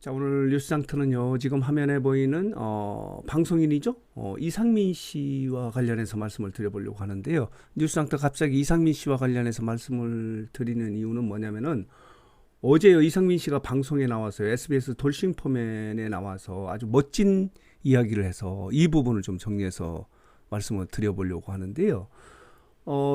자, 오늘 뉴스장터는요, 지금 화면에 보이는 방송인이죠. 이상민 씨와 관련해서 말씀을 드려보려고 하는데요. 뉴스장터 갑자기 이상민 씨와 관련해서 말씀을 드리는 이유는 뭐냐면은 어제요, 이상민 씨가 방송에 나와서요, SBS 돌싱포맨에 나와서 아주 멋진 이야기를 해서 이 부분을 좀 정리해서 말씀을 드려보려고 하는데요.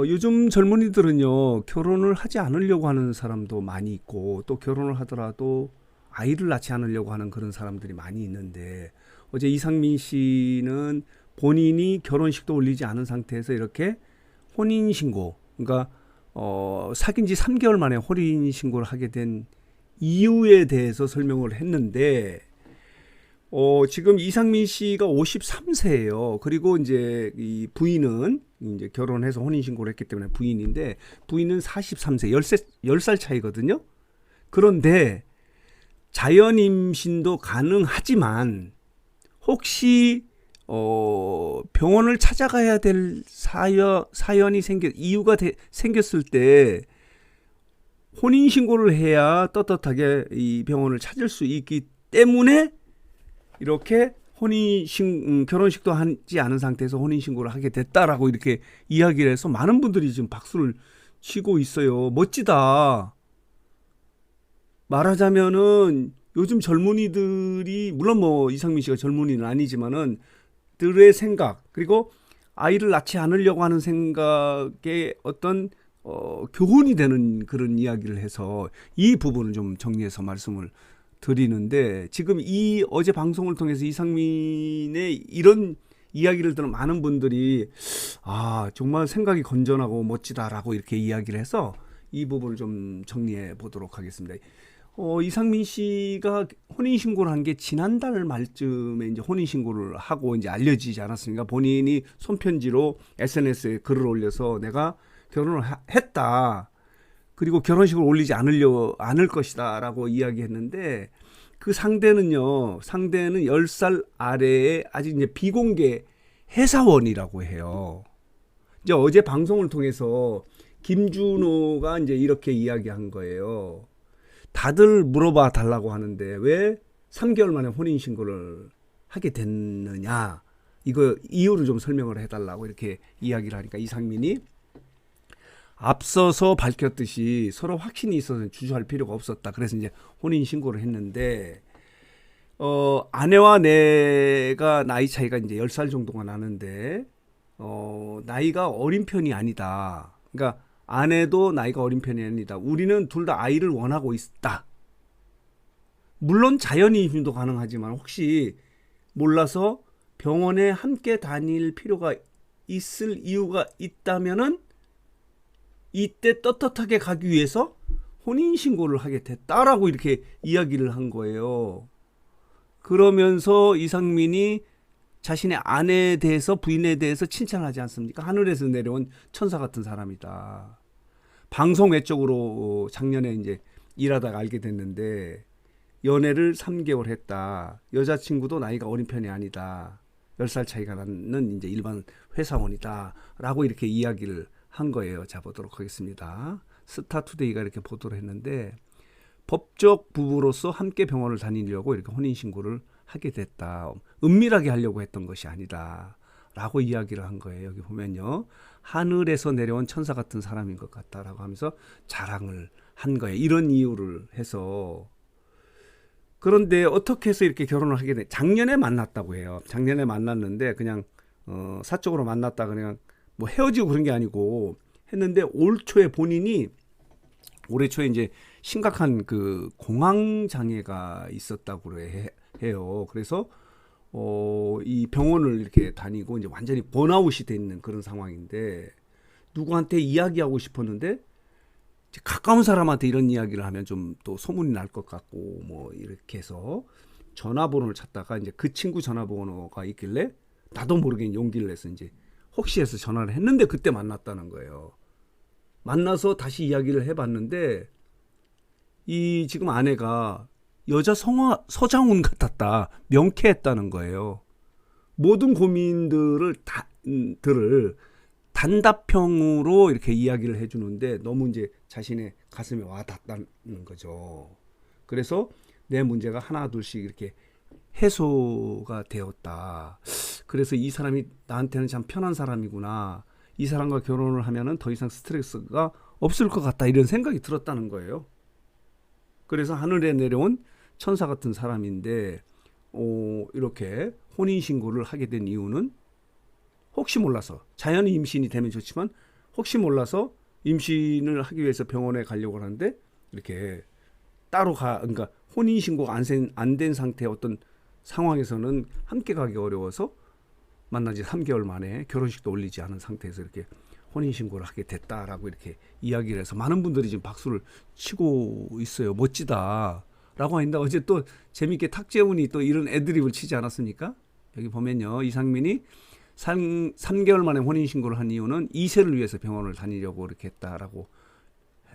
요즘 젊은이들은요, 결혼을 하지 않으려고 하는 사람도 많이 있고, 또 결혼을 하더라도 아이를 낳지 않으려고 하는 그런 사람들이 많이 있는데, 어제 이상민 씨는 본인이 결혼식도 올리지 않은 상태에서 이렇게 혼인신고, 그러니까, 사귄 지 3개월 만에 혼인신고를 하게 된 이유에 대해서 설명을 했는데, 지금 이상민 씨가 53세예요. 그리고 이제 이 부인은 이제 결혼해서 혼인신고를 했기 때문에 부인인데, 부인은 43세, 10살 차이거든요. 그런데 자연 임신도 가능하지만 혹시 병원을 찾아가야 될 사연이 이유가 생겼을 때 혼인신고를 해야 떳떳하게 이 병원을 찾을 수 있기 때문에 이렇게 결혼식도 하지 않은 상태에서 혼인신고를 하게 됐다라고 이렇게 이야기를 해서 많은 분들이 지금 박수를 치고 있어요. 멋지다. 말하자면은 요즘 젊은이들이, 물론 뭐 이상민 씨가 젊은이는 아니지만은 들의 생각, 그리고 아이를 낳지 않으려고 하는 생각에 어떤 교훈이 되는 그런 이야기를 해서 이 부분을 좀 정리해서 말씀을 드리는데, 지금 이 어제 방송을 통해서 이상민의 이런 이야기를 들은 많은 분들이 정말 생각이 건전하고 멋지다라고 이렇게 이야기를 해서 이 부분을 좀 정리해 보도록 하겠습니다. 이상민 씨가 혼인신고를 한 게 지난달 말쯤에 이제 혼인신고를 하고 이제 알려지지 않았습니까? 본인이 손편지로 SNS에 글을 올려서 내가 결혼을 했다. 그리고 결혼식을 올리지 않을 것이다라고 이야기했는데, 그 상대는 10살 아래의 아직 이제 비공개 회사원이라고 해요. 이제 어제 방송을 통해서 김준호가 이제 이렇게 이야기한 거예요. 다들 물어봐 달라고 하는데 왜 3개월 만에 혼인신고를 하게 됐느냐, 이거 이유를 좀 설명을 해달라고 이렇게 이야기를 하니까 이상민이 앞서서 밝혔듯이 서로 확신이 있어서 주저할 필요가 없었다. 그래서 이제 혼인신고를 했는데, 아내와 내가 나이 차이가 이제 10살 정도가 나는데, 나이가 어린 편이 아니다. 그러니까 아내도 나이가 어린 편이 아니다. 우리는 둘 다 아이를 원하고 있다. 물론 자연임신도 가능하지만 혹시 몰라서 병원에 함께 다닐 필요가 있을 이유가 있다면은 이때 떳떳하게 가기 위해서 혼인신고를 하게 됐다라고 이렇게 이야기를 한 거예요. 그러면서 이상민이 자신의 아내에 대해서, 부인에 대해서 칭찬하지 않습니까? 하늘에서 내려온 천사 같은 사람이다. 방송 외적으로 작년에 이제 일하다가 알게 됐는데 연애를 3개월 했다. 여자친구도 나이가 어린 편이 아니다. 10살 차이가 나는 이제 일반 회사원이다. 라고 이렇게 이야기를 한 거예요. 자, 보도록 하겠습니다. 스타투데이가 이렇게 보도를 했는데, 법적 부부로서 함께 병원을 다니려고 이렇게 혼인신고를 하게 됐다. 은밀하게 하려고 했던 것이 아니다. 라고 이야기를 한 거예요. 여기 보면요. 하늘에서 내려온 천사 같은 사람인 것 같다라고 하면서 자랑을 한 거예요. 이런 이유를 해서. 그런데 어떻게 해서 이렇게 결혼을 하게 돼? 작년에 만났다고 해요. 작년에 만났는데 그냥 사적으로 만났다 그냥 뭐 헤어지고 그런 게 아니고 했는데, 올해 초에 이제 심각한 그 공황 장애가 있었다고 해요. 그래서 이 병원을 이렇게 다니고 이제 완전히 번아웃이 돼 있는 그런 상황인데, 누구한테 이야기하고 싶었는데 가까운 사람한테 이런 이야기를 하면 좀 또 소문이 날 것 같고 뭐 이렇게 해서 전화번호를 찾다가 이제 그 친구 전화번호가 있길래 나도 모르게 용기를 내서 이제 혹시 해서 전화를 했는데 그때 만났다는 거예요. 만나서 다시 이야기를 해봤는데 이 지금 아내가 여자 서장훈 같았다, 명쾌했다는 거예요. 모든 고민들을 단답형으로 이렇게 이야기를 해주는데 너무 이제 자신의 가슴에 와 닿다는 거죠. 그래서 내 문제가 하나 둘씩 이렇게 해소가 되었다. 그래서 이 사람이 나한테는 참 편한 사람이구나. 이 사람과 결혼을 하면은 더 이상 스트레스가 없을 것 같다. 이런 생각이 들었다는 거예요. 그래서 하늘에 내려온 천사 같은 사람인데 이렇게 혼인신고를 하게 된 이유는 혹시 몰라서, 자연 임신이 되면 좋지만 혹시 몰라서 임신을 하기 위해서 병원에 가려고 하는데 이렇게 따로 그러니까 혼인신고가 안 된 상태의 어떤 상황에서는 함께 가기 어려워서 만난 지 3개월 만에 결혼식도 올리지 않은 상태에서 이렇게 혼인신고를 하게 됐다라고 이렇게 이야기를 해서 많은 분들이 지금 박수를 치고 있어요. 멋지다 라고 하는데, 어제 또 재밌게 탁재훈이 또 이런 애드립을 치지 않았습니까? 여기 보면요, 이상민이 3개월 만에 혼인신고를 한 이유는 2세를 위해서 병원을 다니려고 이렇게 했다라고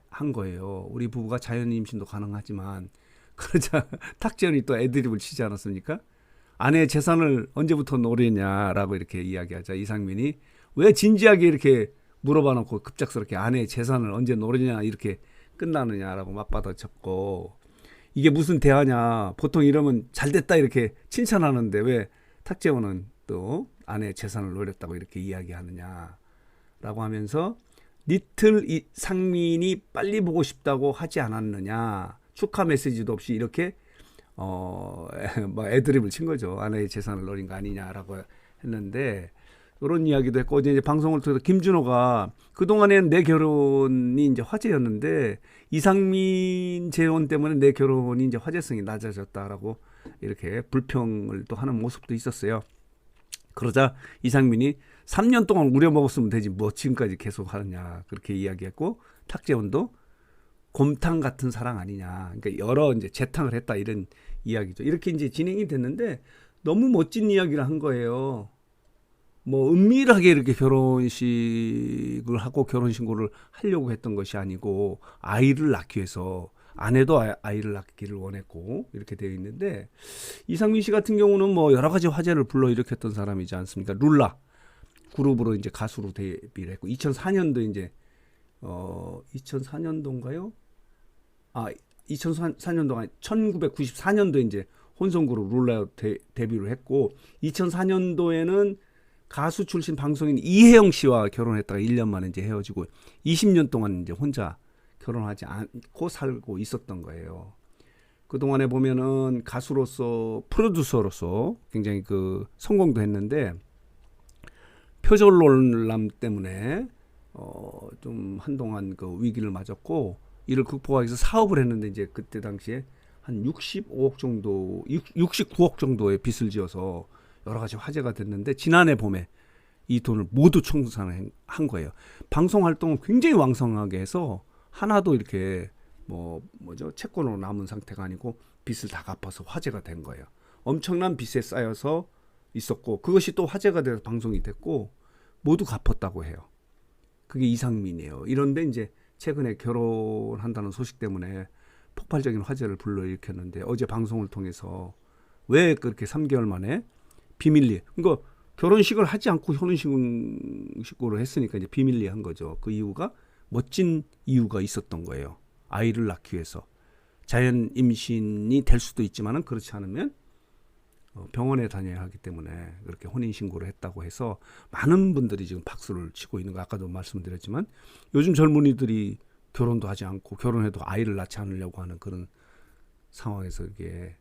한 거예요. 우리 부부가 자연 임신도 가능하지만, 그러자 탁재훈이 또 애드립을 치지 않았습니까? 아내의 재산을 언제부터 노리냐라고 이렇게 이야기하자 이상민이 왜 진지하게 이렇게 물어봐 놓고 급작스럽게 아내의 재산을 언제 노리냐 이렇게 끝나느냐라고 맞받아쳤고, 이게 무슨 대화냐, 보통 이러면 잘됐다 이렇게 칭찬하는데 왜 탁재훈은 또 아내의 재산을 노렸다고 이렇게 이야기하느냐라고 하면서, 니틀 상민이 빨리 보고 싶다고 하지 않았느냐, 축하 메시지도 없이 이렇게 뭐 애드립을 친 거죠. 아내의 재산을 노린 거 아니냐라고 했는데, 이런 이야기도 했고, 어제 이제 방송을 통해서 김준호가 그동안에는 내 결혼이 이제 화제였는데 이상민 재혼 때문에 내 결혼이 이제 화제성이 낮아졌다라고 이렇게 불평을 또 하는 모습도 있었어요. 그러자 이상민이 3년 동안 우려먹었으면 되지 뭐 지금까지 계속 하느냐 그렇게 이야기했고, 탁재훈도 곰탕 같은 사랑 아니냐, 그러니까 여러 이제 재탕을 했다 이런 이야기죠. 이렇게 이제 진행이 됐는데 너무 멋진 이야기를 한 거예요. 뭐 은밀하게 이렇게 결혼식을 하고 결혼신고를 하려고 했던 것이 아니고 아이를 낳기 위해서, 아내도 아이를 낳기를 원했고 이렇게 되어 있는데, 이상민 씨 같은 경우는 뭐 여러 가지 화제를 불러일으켰던 사람이지 않습니까? 룰라 그룹으로 이제 가수로 데뷔를 했고, 2004년도 이제 2004년도인가요? 2004년도가 1994년도 이제 혼성그룹 룰라로 데뷔를 했고, 2004년도에는 가수 출신 방송인 이혜영 씨와 결혼했다가 1년 만에 이제 헤어지고 20년 동안 이제 혼자 결혼하지 않고 살고 있었던 거예요. 그동안에 보면은 가수로서, 프로듀서로서 굉장히 그 성공도 했는데 표절론란 때문에 좀 한동안 그 위기를 맞았고, 이를 극복하기 위해서 사업을 했는데 이제 그때 당시에 한 69억 정도의 빚을 지어서 여러 가지 화제가 됐는데, 지난해 봄에 이 돈을 모두 청산한 거예요. 방송 활동을 굉장히 왕성하게 해서 하나도 이렇게 채권으로 남은 상태가 아니고 빚을 다 갚아서 화제가 된 거예요. 엄청난 빚에 쌓여서 있었고, 그것이 또 화제가 돼서 방송이 됐고 모두 갚았다고 해요. 그게 이상민이에요. 이런데 이제 최근에 결혼한다는 소식 때문에 폭발적인 화제를 불러일으켰는데, 어제 방송을 통해서 왜 그렇게 3개월 만에 비밀리에, 그러니까 결혼식을 하지 않고 혼인신고를 했으니까 이제 비밀리에 한 거죠. 그 이유가 멋진 이유가 있었던 거예요. 아이를 낳기 위해서. 자연 임신이 될 수도 있지만은 그렇지 않으면 병원에 다녀야 하기 때문에 그렇게 혼인신고를 했다고 해서 많은 분들이 지금 박수를 치고 있는 거, 아까도 말씀드렸지만 요즘 젊은이들이 결혼도 하지 않고 결혼해도 아이를 낳지 않으려고 하는 그런 상황에서 이게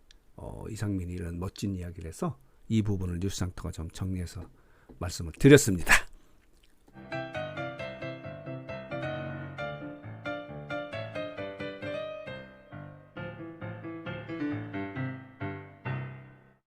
이상민이 이런 멋진 이야기를 해서 이 부분을 뉴스상터가 좀 정리해서 말씀을 드렸습니다.